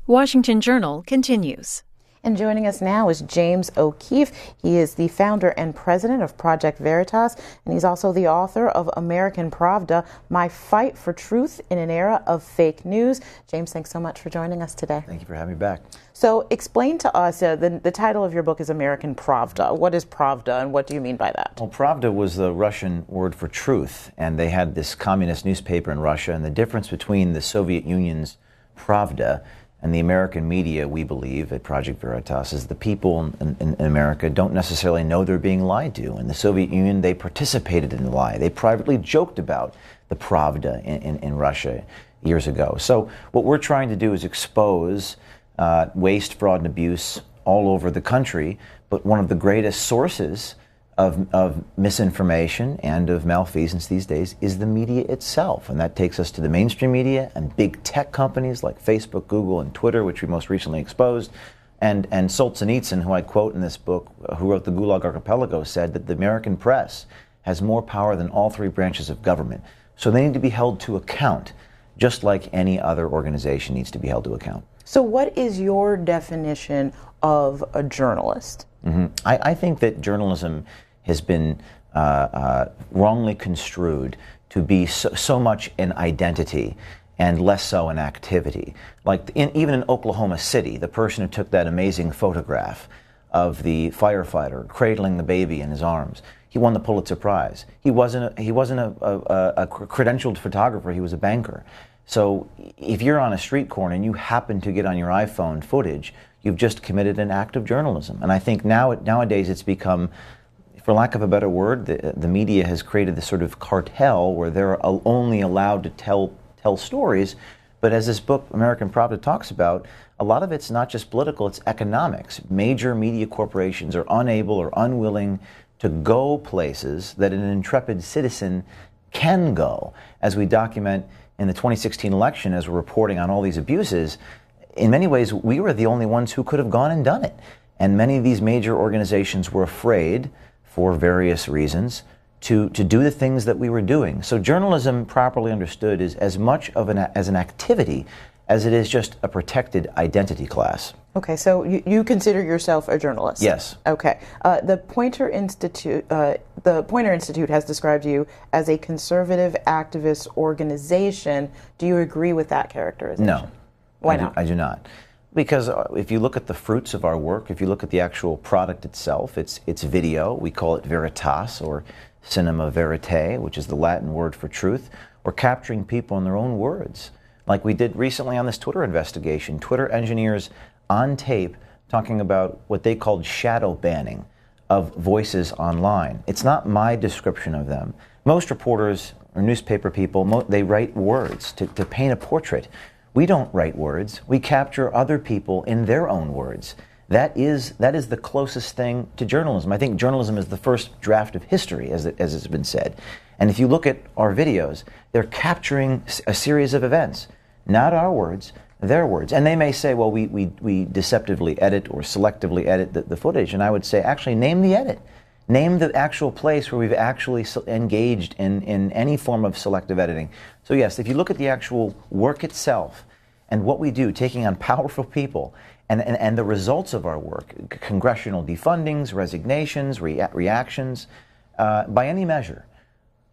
Washington Journal continues. And joining us now is James O'Keefe. He is the founder and president of Project Veritas, and he's also the author of American Pravda, My Fight for Truth in an Era of Fake News. James, thanks so much for joining us today. Thank you for having me back. So explain to us, the title of your book is American Pravda. What is Pravda, and what do you mean by that? Well, Pravda was the Russian word for truth, and they had this communist newspaper in Russia, and the difference between the Soviet Union's Pravda and the American media, we believe, at Project Veritas, is the people in America don't necessarily know they're being lied to. In the Soviet Union, they participated in the lie. They privately joked about the Pravda in Russia years ago. So what we're trying to do is expose waste, fraud, and abuse all over the country, but one of the greatest sources of misinformation and of malfeasance these days is the media itself. And that takes us to the mainstream media and big tech companies like Facebook, Google, and Twitter, which we most recently exposed. And Solzhenitsyn, who I quote in this book, who wrote the Gulag Archipelago, said that the American press has more power than all three branches of government. So they need to be held to account, just like any other organization needs to be held to account. So what is your definition of a journalist? I think that journalism has been wrongly construed to be so much an identity and less so an activity. Like even in Oklahoma City, the person who took that amazing photograph of the firefighter cradling the baby in his arms, he won the Pulitzer Prize. He wasn't a credentialed photographer, he was a banker. So if you're on a street corner and you happen to get on your iPhone footage, you've just committed an act of journalism. And I think nowadays it's become, for lack of a better word, the media has created this sort of cartel where they're only allowed to tell stories. But as this book, American Pravda, talks about, a lot of it's not just political, it's economics. Major media corporations are unable or unwilling to go places that an intrepid citizen can go. As we document in the 2016 election, as we're reporting on all these abuses, in many ways, we were the only ones who could have gone and done it. And many of these major organizations were afraid, for various reasons, to do the things that we were doing. So journalism, properly understood, is as much of an activity as it is just a protected identity class. Okay, so you consider yourself a journalist? Yes. Okay. The Poynter Institute has described you as a conservative activist organization. Do you agree with that characterization? No. Why not? I do not. Because if you look at the fruits of our work, if you look at the actual product itself, it's video. We call it Veritas, or cinema verite, which is the Latin word for truth. We're capturing people in their own words. Like we did recently on this Twitter investigation. Twitter engineers on tape talking about what they called shadow banning of voices online. It's not my description of them. Most reporters or newspaper people, they write words to paint a portrait. We don't write words. We capture other people in their own words. That is the closest thing to journalism. I think journalism is the first draft of history, as it's been said. And if you look at our videos, they're capturing a series of events, not our words, their words. And they may say, well, we deceptively edit or selectively edit the footage. And I would say, actually, name the edit. Name the actual place where we've actually engaged in any form of selective editing. So yes, if you look at the actual work itself and what we do, taking on powerful people, and the results of our work, congressional defundings, resignations, reactions, by any measure,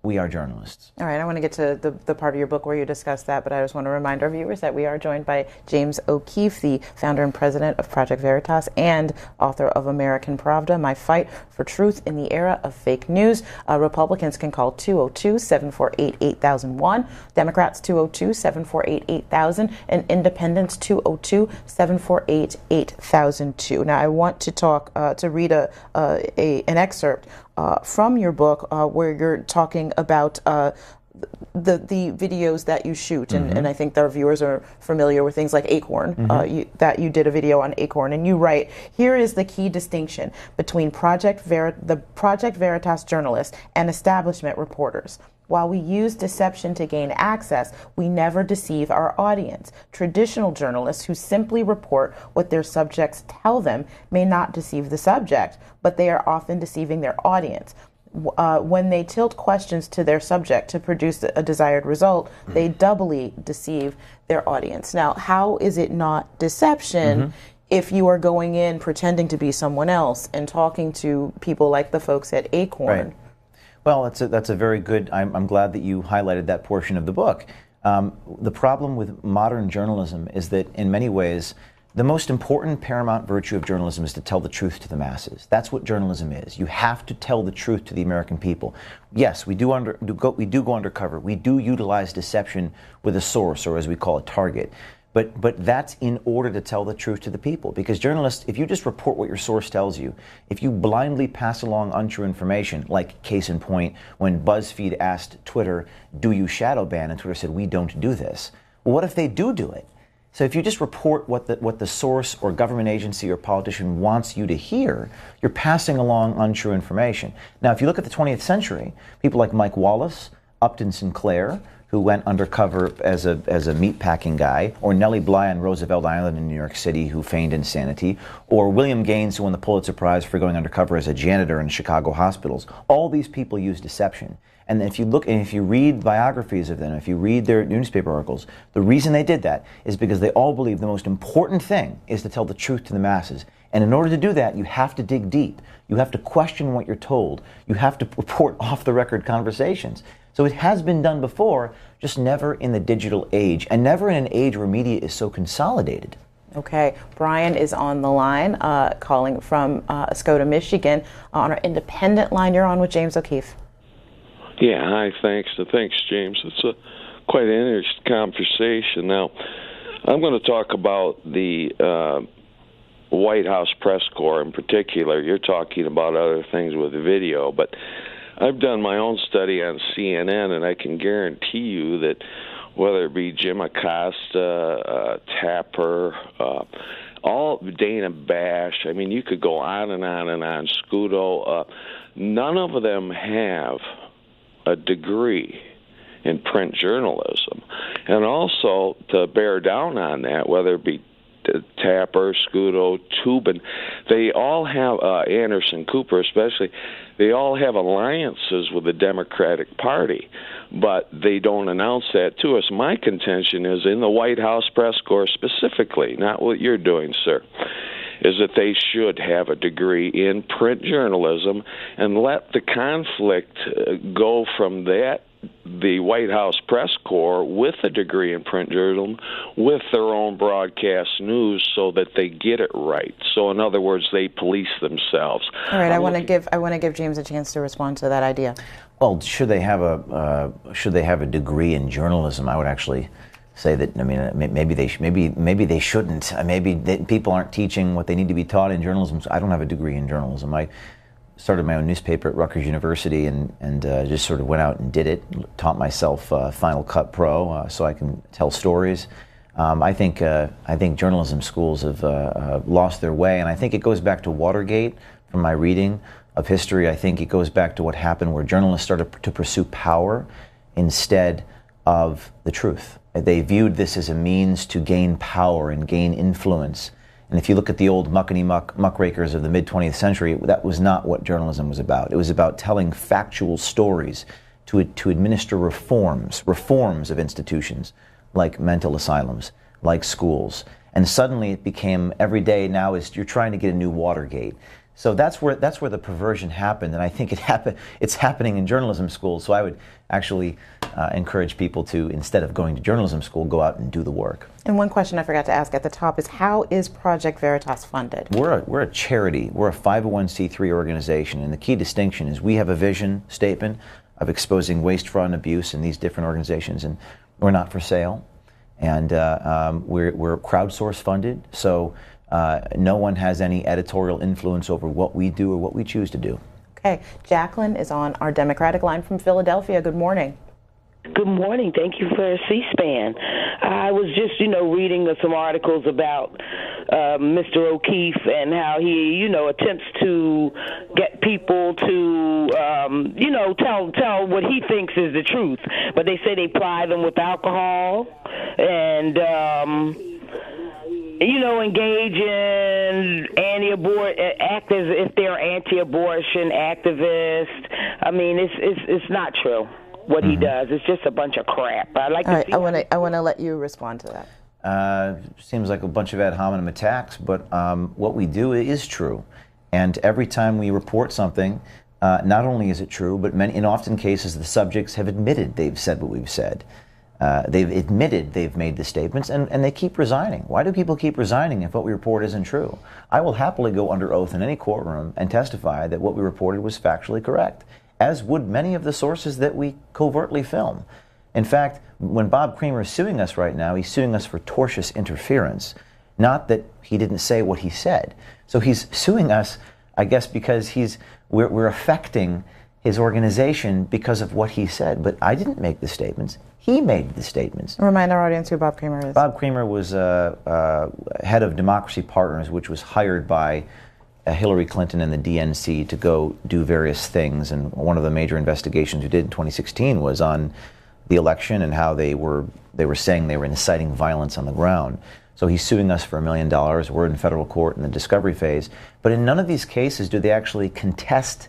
we are journalists. All right, I want to get to the part of your book where you discuss that, but I just want to remind our viewers that we are joined by James O'Keefe, the founder and president of Project Veritas and author of American Pravda, My Fight for Truth in the Era of Fake News. Republicans can call 202-748-8001, Democrats 202-748-8000, and Independents 202-748-8002. Now, I want to read an excerpt from your book where you're talking about the videos that you shoot, and I think our viewers are familiar with things like Acorn, that you did a video on Acorn, and you write, here is the key distinction between the Project Veritas journalists and establishment reporters. While we use deception to gain access, we never deceive our audience. Traditional journalists who simply report what their subjects tell them may not deceive the subject, but they are often deceiving their audience. when they tilt questions to their subject to produce a desired result, they doubly deceive their audience. Now, how is it not deception if you are going in pretending to be someone else and talking to people like the folks at Acorn? Right. Well, that's a very good, I'm glad that you highlighted that portion of the book. The problem with modern journalism is that in many ways, the most important paramount virtue of journalism is to tell the truth to the masses. That's what journalism is. You have to tell the truth to the American people. Yes, we do go undercover. We do utilize deception with a source, or as we call it, target. But that's in order to tell the truth to the people. Because journalists, if you just report what your source tells you, if you blindly pass along untrue information, like case in point, when BuzzFeed asked Twitter, do you shadow ban? And Twitter said, we don't do this. Well, what if they do it? So if you just report what the source or government agency or politician wants you to hear, you're passing along untrue information. Now, if you look at the 20th century, people like Mike Wallace, Upton Sinclair, who went undercover as a meatpacking guy, or Nellie Bly on Roosevelt Island in New York City, who feigned insanity, or William Gaines, who won the Pulitzer Prize for going undercover as a janitor in Chicago hospitals. All these people use deception. And if you look and if you read biographies of them, if you read their newspaper articles, the reason they did that is because they all believe the most important thing is to tell the truth to the masses. And in order to do that, you have to dig deep. You have to question what you're told. You have to report off-the-record conversations. So it has been done before, just never in the digital age, and never in an age where media is so consolidated. Okay, Brian is on the line, calling from Escoda, Michigan. On our independent line, you're on with James O'Keefe. Yeah, hi, thanks, James. It's quite an interesting conversation. Now, I'm going to talk about the White House press corps in particular. You're talking about other things with video, but I've done my own study on CNN, and I can guarantee you that whether it be Jim Acosta, Tapper, all Dana Bash, I mean, you could go on and on and on, Scudo, none of them have a degree in print journalism. And also, to bear down on that, whether it be Tapper, Scudo, Tubin, they all have, Anderson Cooper especially, they all have alliances with the Democratic Party, but they don't announce that to us. My contention is in the White House press corps specifically, not what you're doing, sir, is that they should have a degree in print journalism and let the conflict go from that, the White House press corps, with a degree in print journalism, with their own broadcast news, so that they get it right. So, in other words, they police themselves. All right, I want to give James a chance to respond to that idea. Well, should they have a degree in journalism? I would actually say that, I mean, maybe they shouldn't. People aren't teaching what they need to be taught in journalism. So I don't have a degree in journalism. I started my own newspaper at Rutgers University and just sort of went out and did it. Taught myself Final Cut Pro so I can tell stories. I think journalism schools have lost their way, and I think it goes back to Watergate. From my reading of history, I think it goes back to what happened where journalists started to pursue power instead of the truth. They viewed this as a means to gain power and gain influence. And if you look at the old muckrakers of the mid-20th century, that was not what journalism was about. It was about telling factual stories to administer reforms of institutions like mental asylums, like schools. And suddenly it became, every day now is you're trying to get a new Watergate. So that's where the perversion happened, and I think it's happening in journalism schools. So I would actually encourage people to, instead of going to journalism school, go out and do the work. And one question I forgot to ask at the top is, how is Project Veritas funded? We're a charity. We're a 501c3 organization, and the key distinction is we have a vision statement of exposing waste, fraud, and abuse in these different organizations, and we're not for sale. And we're crowdsource funded, so no one has any editorial influence over what we do or what we choose to do. Okay, Jacqueline is on our Democratic line from Philadelphia. Good morning. Good morning. Thank you for C-SPAN. I was just, reading some articles about Mr. O'Keefe and how he, attempts to get people to, tell what he thinks is the truth. But they say they ply them with alcohol and, engage in act as if they're anti-abortion activists. I mean, it's not true what he does. It's just a bunch of crap. I'd like to see. I want to let you respond to that. Seems like a bunch of ad hominem attacks, but what we do is true. And every time we report something, not only is it true, but in often cases the subjects have admitted they've said what we've said. They've admitted they've made the statements, and they keep resigning. Why do people keep resigning if what we report isn't true? I will happily go under oath in any courtroom and testify that what we reported was factually correct, as would many of the sources that we covertly film. In fact, when Bob Creamer is suing us right now, he's suing us for tortious interference, not that he didn't say what he said. So he's suing us, I guess, because we're affecting his organization because of what he said. But I didn't make the statements. He made the statements. Remind our audience who Bob Creamer is. Bob Creamer was head of Democracy Partners, which was hired by Hillary Clinton and the DNC to go do various things. And one of the major investigations we did in 2016 was on the election and how they were saying they were inciting violence on the ground. So he's suing us for $1 million. We're in federal court in the discovery phase. But in none of these cases do they actually contest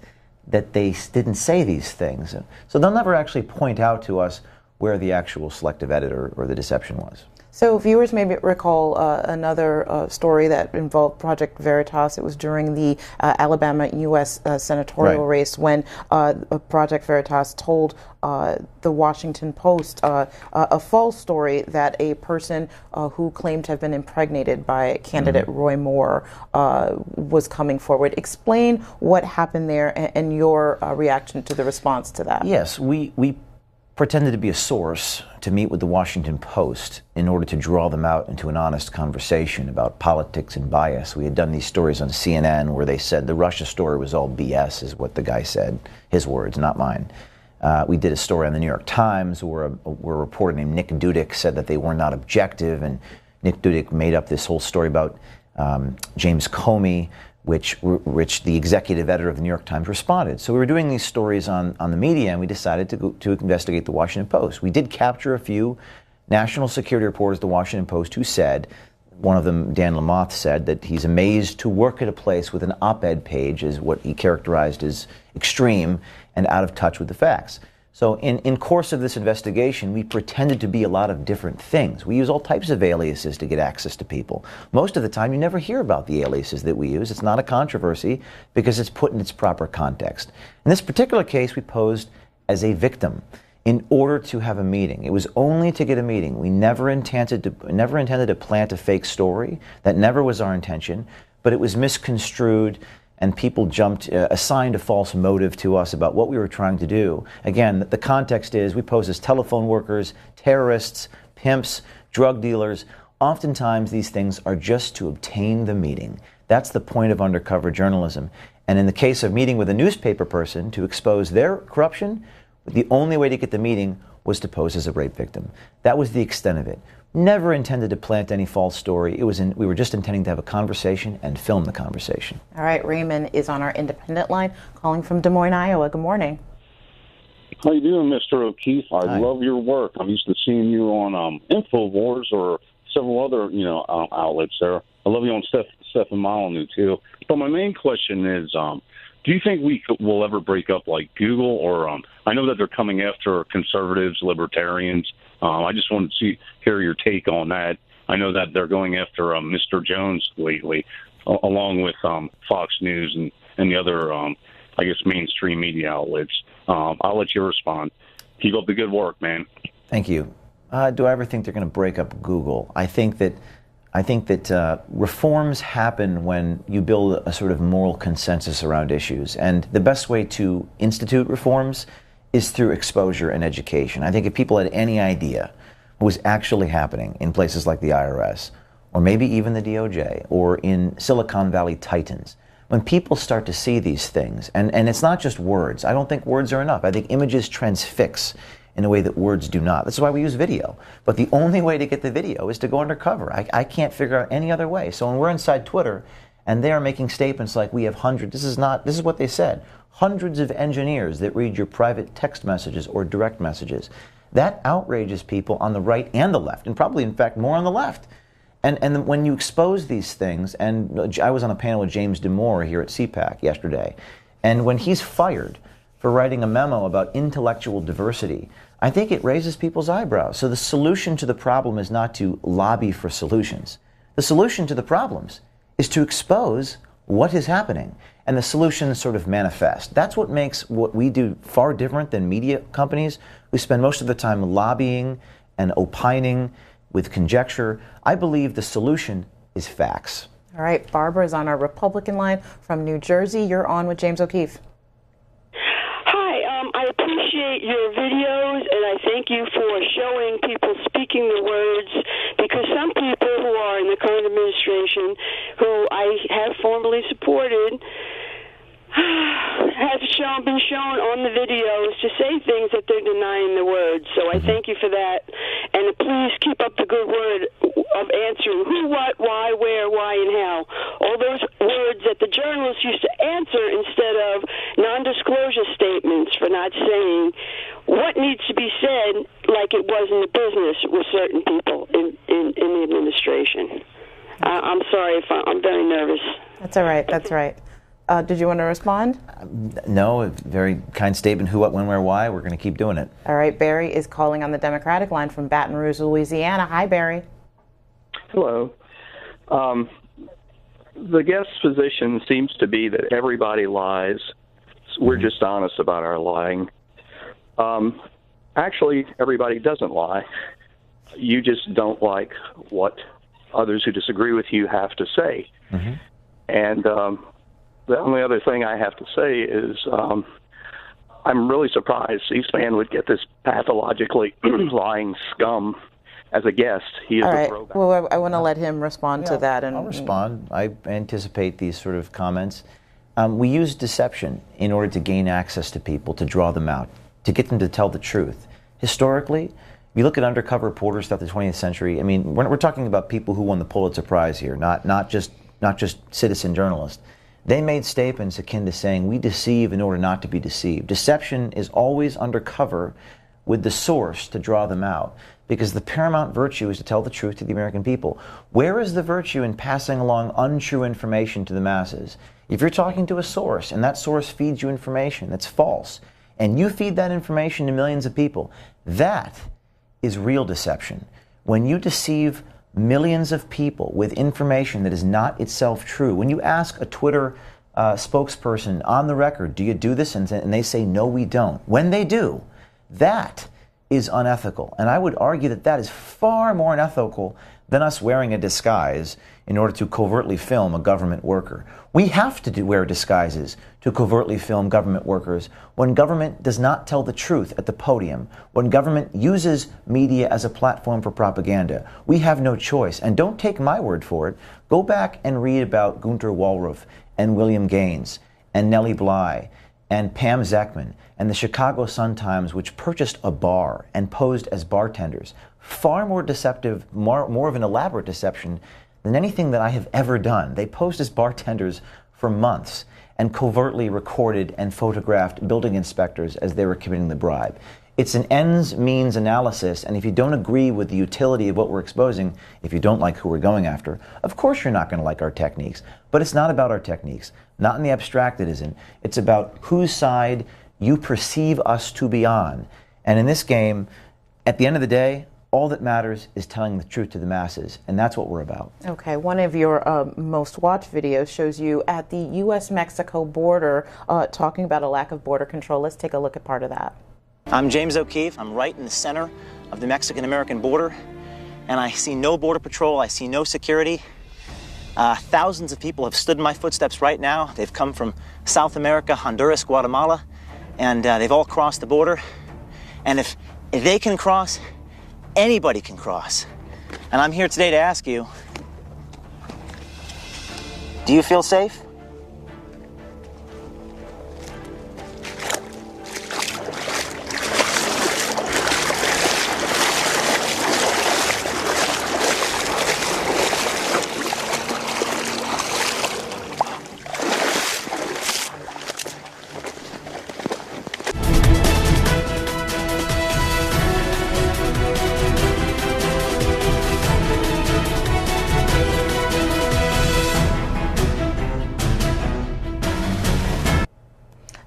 that they didn't say these things. So they'll never actually point out to us where the actual selective edit or the deception was. So viewers may recall another story that involved Project Veritas. It was during the Alabama U.S. senatorial race when Project Veritas told the Washington Post a false story that a person who claimed to have been impregnated by candidate Roy Moore was coming forward. Explain what happened there and your reaction to the response to that. Yes, we pretended to be a source to meet with the Washington Post in order to draw them out into an honest conversation about politics and bias. We had done these stories on CNN where they said the Russia story was all BS, is what the guy said, his words, not mine. We did a story on the New York Times where a reporter named Nick Dudick said that they were not objective, and Nick Dudick made up this whole story about James Comey, which the executive editor of the New York Times responded. So we were doing these stories on the media, and we decided to investigate the Washington Post. We did capture a few national security reporters at the Washington Post who said, one of them, Dan Lamothe, said that he's amazed to work at a place with an op-ed page, is what he characterized as extreme and out of touch with the facts. So in course of this investigation, we pretended to be a lot of different things. We use all types of aliases to get access to people. Most of the time, you never hear about the aliases that we use. It's not a controversy because it's put in its proper context. In this particular case, we posed as a victim in order to have a meeting. It was only to get a meeting. We never intended to plant a fake story. That never was our intention, but it was misconstrued, and people assigned a false motive to us about what we were trying to do. Again, the context is we pose as telephone workers, terrorists, pimps, drug dealers. Oftentimes these things are just to obtain the meeting. That's the point of undercover journalism. And in the case of meeting with a newspaper person to expose their corruption, the only way to get the meeting was to pose as a rape victim. That was the extent of it. Never intended to plant any false story. We were just intending to have a conversation and film the conversation. All right, Raymond is on our independent line, calling from Des Moines, Iowa. Good morning. How you doing, Mr. O'Keefe? I love your work. I'm used to seeing you on InfoWars or several other, outlets there. I love you on Stephen Molyneux too. But my main question is, do you think will ever break up like Google? Or I know that they're coming after conservatives, libertarians. I just wanted to hear your take on that. I know that they're going after Mr. Jones lately, along with Fox News and the other, mainstream media outlets. I'll let you respond. Keep up the good work, man. Thank you. Do I ever think they're going to break up Google? I think that reforms happen when you build a sort of moral consensus around issues. And the best way to institute reforms is through exposure and education. I think if people had any idea what was actually happening in places like the IRS, or maybe even the DOJ, or in Silicon Valley Titans, when people start to see these things, and it's not just words. I don't think words are enough. I think images transfix in a way that words do not. That's why we use video. But the only way to get the video is to go undercover. I can't figure out any other way. So when we're inside Twitter and they are making statements like we have hundreds, this is what they said, hundreds of engineers that read your private text messages or direct messages. That outrages people on the right and the left, and probably, in fact, more on the left. And when you expose these things, and I was on a panel with James Damore here at CPAC yesterday, and when he's fired for writing a memo about intellectual diversity, I think it raises people's eyebrows. So the solution to the problem is not to lobby for solutions. The solution to the problems is to expose what is happening, and the solutions sort of manifest. That's what makes what we do far different than media companies. We spend most of the time lobbying and opining with conjecture. I believe the solution is facts. All right, Barbara is on our Republican line from New Jersey. You're on with James O'Keefe. Hi, I appreciate your videos, and I thank you for showing people speaking the words, because some people who are in the current administration, who I have formally supported, have been shown on the videos to say things that they're denying the words. So I thank you for that. And please keep up the good word of answering who, what, why, where, why, and how. All those words that the journalists used to answer instead of non-disclosure statements for not saying what needs to be said, like it was in the business with certain people in the administration. I'm sorry if I'm very nervous. That's all right. That's right. Did you want to respond? No, a very kind statement. Who, what, when, where, why. We're going to keep doing it. All right. Barry is calling on the Democratic line from Baton Rouge, Louisiana. Hi, Barry. Hello. The guest position seems to be that everybody lies. We're just honest about our lying. Actually, everybody doesn't lie. You just don't like what others who disagree with you have to say. Mm-hmm. And the only other thing I have to say is I'm really surprised C-SPAN would get this pathologically lying scum as a guest. He is All a right. throwback. Well, I want to let him respond to that. I'll respond. I anticipate these sort of comments. We use deception in order to gain access to people, to draw them out, to get them to tell the truth. Historically, if you look at undercover reporters throughout the 20th century, I mean, we're talking about people who won the Pulitzer Prize here, not just citizen journalists. They made statements akin to saying, we deceive in order not to be deceived. Deception is always undercover with the source to draw them out, because the paramount virtue is to tell the truth to the American people. Where is the virtue in passing along untrue information to the masses? If you're talking to a source and that source feeds you information that's false, and you feed that information to millions of people, that is real deception. When you deceive millions of people with information that is not itself true. When you ask a Twitter spokesperson on the record, do you do this? And they say, no, we don't. When they do, that is unethical. And I would argue that that is far more unethical than us wearing a disguise in order to covertly film a government worker. We have to wear disguises to covertly film government workers when government does not tell the truth at the podium, when government uses media as a platform for propaganda. We have no choice. And don't take my word for it. Go back and read about Gunter Wallraff and William Gaines and Nellie Bly and Pam Zeckman and the Chicago Sun-Times, which purchased a bar and posed as bartenders. Far more deceptive, more of an elaborate deception than anything that I have ever done. They posed as bartenders for months and covertly recorded and photographed building inspectors as they were committing the bribe. It's an ends-means analysis, and if you don't agree with the utility of what we're exposing, if you don't like who we're going after, of course you're not going to like our techniques. But it's not about our techniques. Not in the abstract it isn't. It's about whose side you perceive us to be on. And in this game, at the end of the day, all that matters is telling the truth to the masses, and that's what we're about. Okay, one of your most watched videos shows you at the U.S.-Mexico border talking about a lack of border control. Let's take a look at part of that. I'm James O'Keefe. I'm right in the center of the Mexican-American border, and I see no border patrol. I see no security. Thousands of people have stood in my footsteps right now. They've come from South America, Honduras, Guatemala, and they've all crossed the border. And if they can cross, anybody can cross. And I'm here today to ask you, do you feel safe?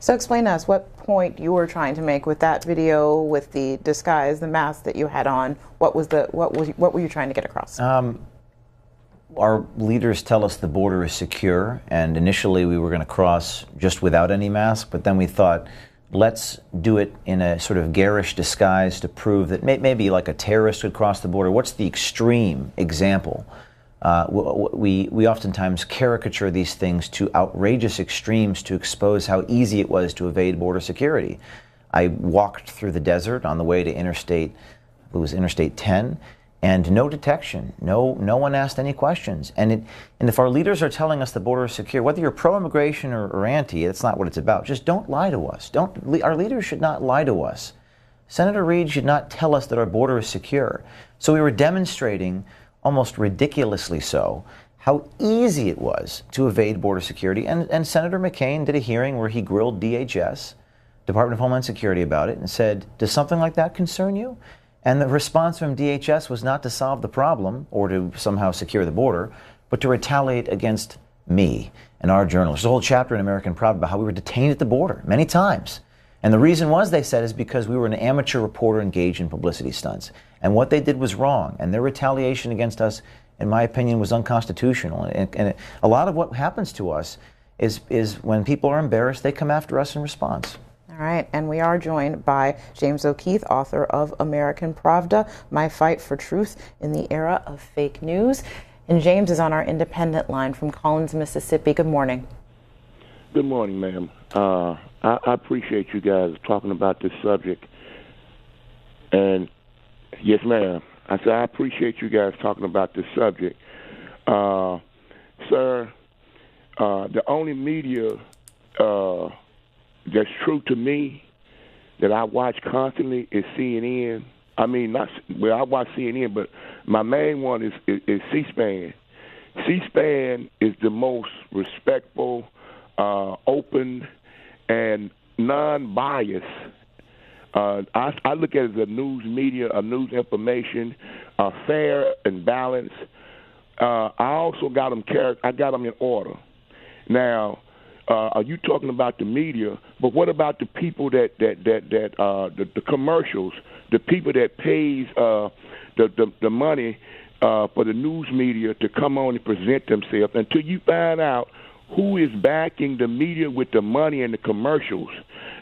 So explain to us what point you were trying to make with that video, with the disguise, the mask that you had on. What were you trying to get across? Our leaders tell us the border is secure, and initially we were going to cross just without any mask, but then we thought, let's do it in a sort of garish disguise to prove that maybe like a terrorist would cross the border. What's the extreme example? We oftentimes caricature these things to outrageous extremes to expose how easy it was to evade border security. I walked through the desert on the way to Interstate 10, and no detection. No one asked any questions. And if our leaders are telling us the border is secure, whether you're pro-immigration or anti, that's not what it's about. Just don't lie to us. Our leaders should not lie to us. Senator Reid should not tell us that our border is secure. So we were demonstrating, almost ridiculously so, how easy it was to evade border security. And Senator McCain did a hearing where he grilled DHS, Department of Homeland Security, about it and said, does something like that concern you? And the response from DHS was not to solve the problem or to somehow secure the border, but to retaliate against me and our journalists. There's a whole chapter in American Proud about how we were detained at the border many times. And the reason was, they said, is because we were an amateur reporter engaged in publicity stunts. And what they did was wrong. And their retaliation against us, in my opinion, was unconstitutional. And a lot of what happens to us is when people are embarrassed, they come after us in response. All right, and we are joined by James O'Keefe, author of American Pravda, My Fight for Truth in the Era of Fake News. And James is on our independent line from Collins, Mississippi. Good morning. Good morning, ma'am. I appreciate you guys talking about this subject. And yes, ma'am. I said I appreciate you guys talking about this subject. Sir, the only media that's true to me that I watch constantly is CNN. I mean, I watch CNN, but my main one is C-SPAN. C-SPAN is the most respectful, open, and non-biased. I look at it as a news media, a news information, fair and balanced. I also got them I got them in order. Now, are you talking about the media? But what about the people the commercials, the people that pays the money for the news media to come on and present themselves until you find out who is backing the media with the money and the commercials?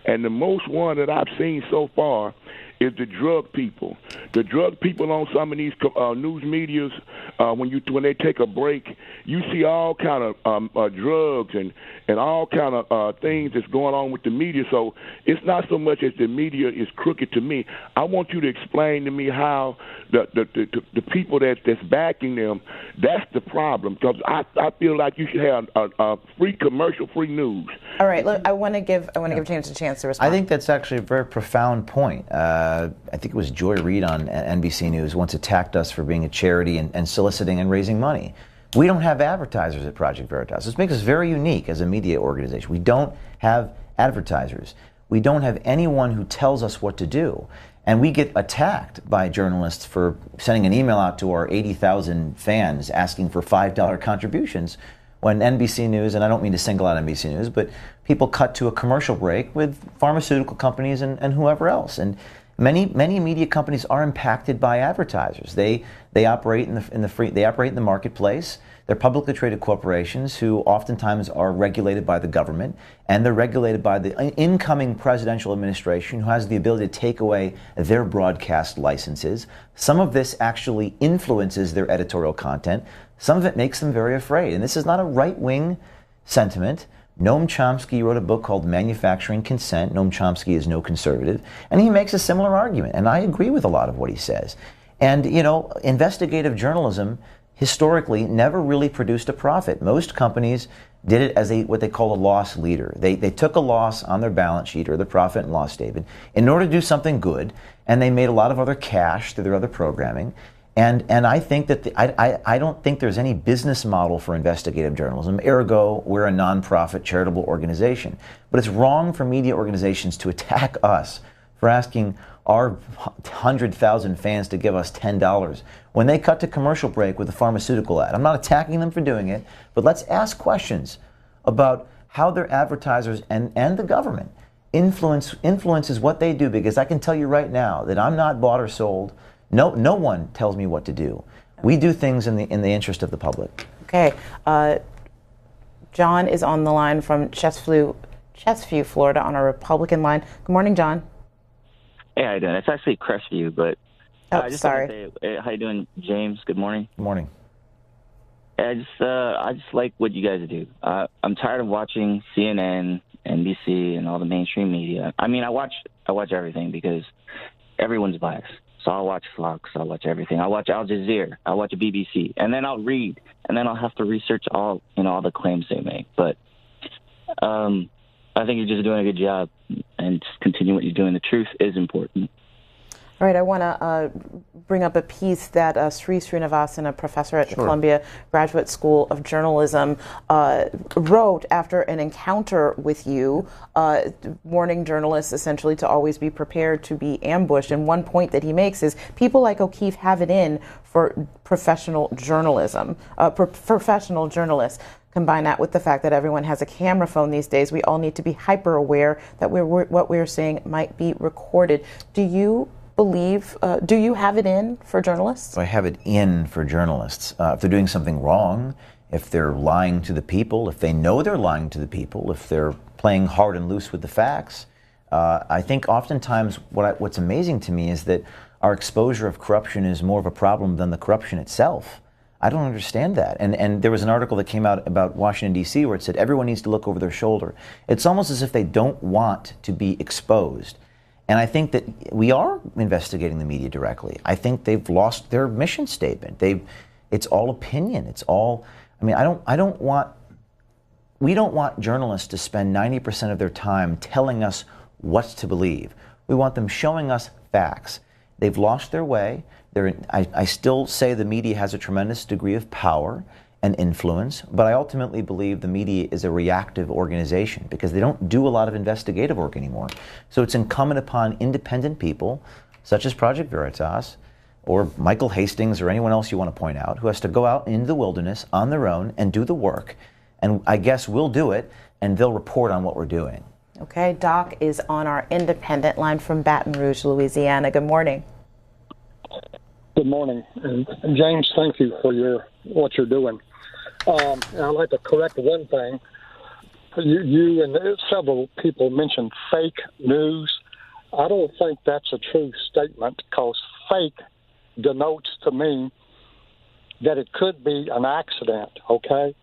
And the most one that I've seen so far is the drug people. The drug people on some of these news medias, when they take a break, you see all kind of drugs and all kind of things that's going on with the media. So it's not so much as the media is crooked to me. I want you to explain to me how the people that's backing them, that's the problem. Because I feel like you should have a free commercial-free news. All right, look, I want to give James a chance to respond. I think that's actually a very profound point. I think it was Joy Reid on NBC News once attacked us for being a charity and soliciting and raising money. We don't have advertisers at Project Veritas. This makes us very unique as a media organization. We don't have advertisers. We don't have anyone who tells us what to do. And we get attacked by journalists for sending an email out to our 80,000 fans asking for $5 contributions when NBC News, and I don't mean to single out NBC News, but people cut to a commercial break with pharmaceutical companies and whoever else. And many media companies are impacted by advertisers. They operate in the marketplace. They're publicly traded corporations who oftentimes are regulated by the government, and they're regulated by the incoming presidential administration, who has the ability to take away their broadcast licenses. Some of this actually influences their editorial content. Some of it makes them very afraid. And this is not a right-wing sentiment. Noam Chomsky wrote a book called Manufacturing Consent. Noam Chomsky is no conservative. And he makes a similar argument. And I agree with a lot of what he says. And, investigative journalism historically never really produced a profit. Most companies did it as what they call a loss leader. They took a loss on their balance sheet or their profit and loss statement in order to do something good, and they made a lot of other cash through their other programming. And I think that I don't think there's any business model for investigative journalism. Ergo, we're a nonprofit charitable organization. But it's wrong for media organizations to attack us for asking our 100,000 fans to give us $10 when they cut to commercial break with a pharmaceutical ad. I'm not attacking them for doing it, but let's ask questions about how their advertisers and the government influences what they do, because I can tell you right now that I'm not bought or sold. No one tells me what to do. We do things in the interest of the public. Okay. John is on the line from Chestview, Florida, on a Republican line. Good morning, John. Hey, how you doing? It's actually Crestview, but I just sorry. want to say, how you doing, James? Good morning. Good morning. I just like what you guys do. I'm tired of watching CNN, NBC, and all the mainstream media. I mean, I watch everything because everyone's biased. So I'll watch Fox, I'll watch everything. I'll watch Al Jazeera, I'll watch BBC, and then I'll read, and then I'll have to research all the claims they make. But I think you're just doing a good job, and just continue what you're doing. The truth is important. All right, I want to bring up a piece that Sri Srinivasan, a professor at the Columbia Graduate School of Journalism, wrote after an encounter with you, warning journalists essentially to always be prepared to be ambushed. And one point that he makes is people like O'Keefe have it in for professional journalism, professional journalists. Combine that with the fact that everyone has a camera phone these days. We all need to be hyper aware that what we're saying might be recorded. Do you have it in for journalists? I have it in for journalists. If they're doing something wrong, if they're lying to the people, if they know they're lying to the people, if they're playing hard and loose with the facts, I think oftentimes what's amazing to me is that our exposure of corruption is more of a problem than the corruption itself. I don't understand that. And there was an article that came out about Washington, D.C., where it said everyone needs to look over their shoulder. It's almost as if they don't want to be exposed. And I think that we are investigating the media directly. I think they've lost their mission statement. It's all opinion. It's all. I mean, we don't want journalists to spend 90% of their time telling us what to believe. We want them showing us facts. They've lost their way. I still say the media has a tremendous degree of power and influence, but I ultimately believe the media is a reactive organization because they don't do a lot of investigative work anymore. So it's incumbent upon independent people, such as Project Veritas, or Michael Hastings, or anyone else you want to point out, who has to go out into the wilderness on their own and do the work. And I guess we'll do it, and they'll report on what we're doing. Okay, Doc is on our independent line from Baton Rouge, Louisiana. Good morning. Good morning. And James, thank you for what you're doing. And I'd like to correct one thing. You and several people mentioned fake news. I don't think that's a true statement, because fake denotes to me that it could be an accident, okay?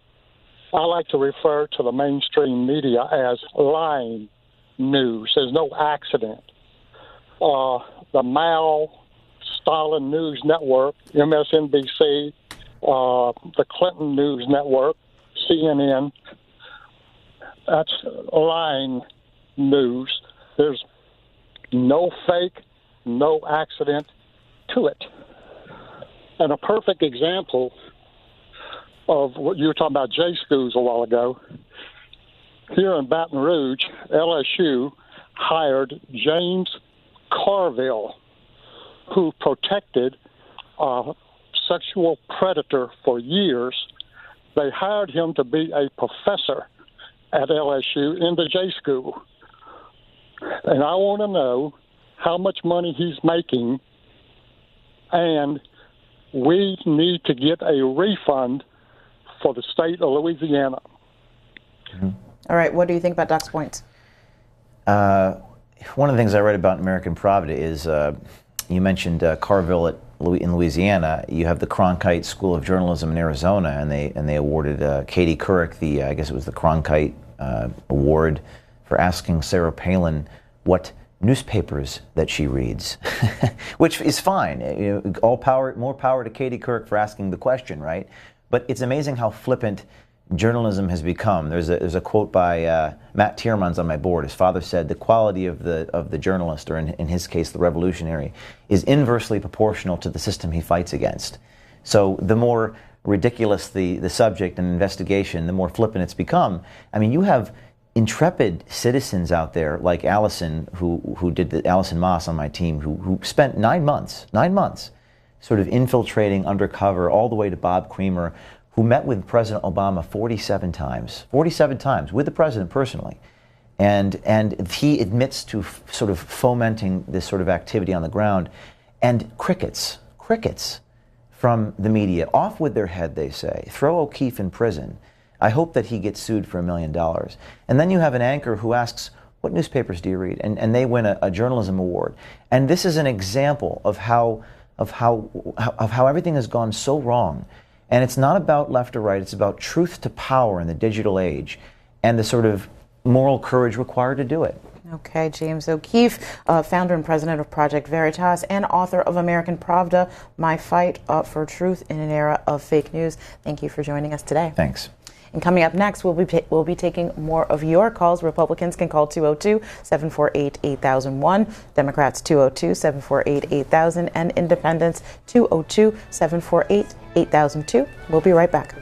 I like to refer to the mainstream media as lying news. There's no accident. The Mao Stalin News Network, MSNBC, the Clinton News Network, CNN, that's lying news. There's no fake, no accident to it. And a perfect example of what you were talking about, J schools a while ago, here in Baton Rouge, LSU hired James Carville, who protected a sexual predator for years. They hired him to be a professor at LSU in the J School. And I want to know how much money he's making, and we need to get a refund for the state of Louisiana. Mm-hmm. All right, what do you think about Doc's points? One of the things I read about American Pravda is, you mentioned Carville in Louisiana. You have the Cronkite School of Journalism in Arizona, and they awarded Katie Couric I guess it was the Cronkite Award for asking Sarah Palin what newspapers that she reads, which is fine. More power to Katie Couric for asking the question, right? But it's amazing how flippant journalism has become. There's a quote by Matt Tierman's on my board. His father said the quality of the journalist, or in his case the revolutionary, is inversely proportional to the system he fights against. So the more ridiculous the subject and investigation, the more flippant it's become. I mean, you have intrepid citizens out there like Allison, who did Allison Moss on my team, who spent 9 months sort of infiltrating undercover all the way to Bob Creamer, who met with President Obama 47 times with the president personally. And he admits to sort of fomenting this sort of activity on the ground. And crickets from the media. Off with their head, they say. Throw O'Keefe in prison. I hope that he gets sued for $1 million. And then you have an anchor who asks, what newspapers do you read? And they win a journalism award. And this is an example of how everything has gone so wrong. And it's not about left or right. It's about truth to power in the digital age and the sort of moral courage required to do it. Okay, James O'Keefe, founder and president of Project Veritas and author of American Pravda, My Fight for Truth in an Era of Fake News. Thank you for joining us today. Thanks. And coming up next, we'll be taking more of your calls. Republicans can call 202-748-8001, Democrats 202-748-8000, and Independents 202-748-8002. We'll be right back.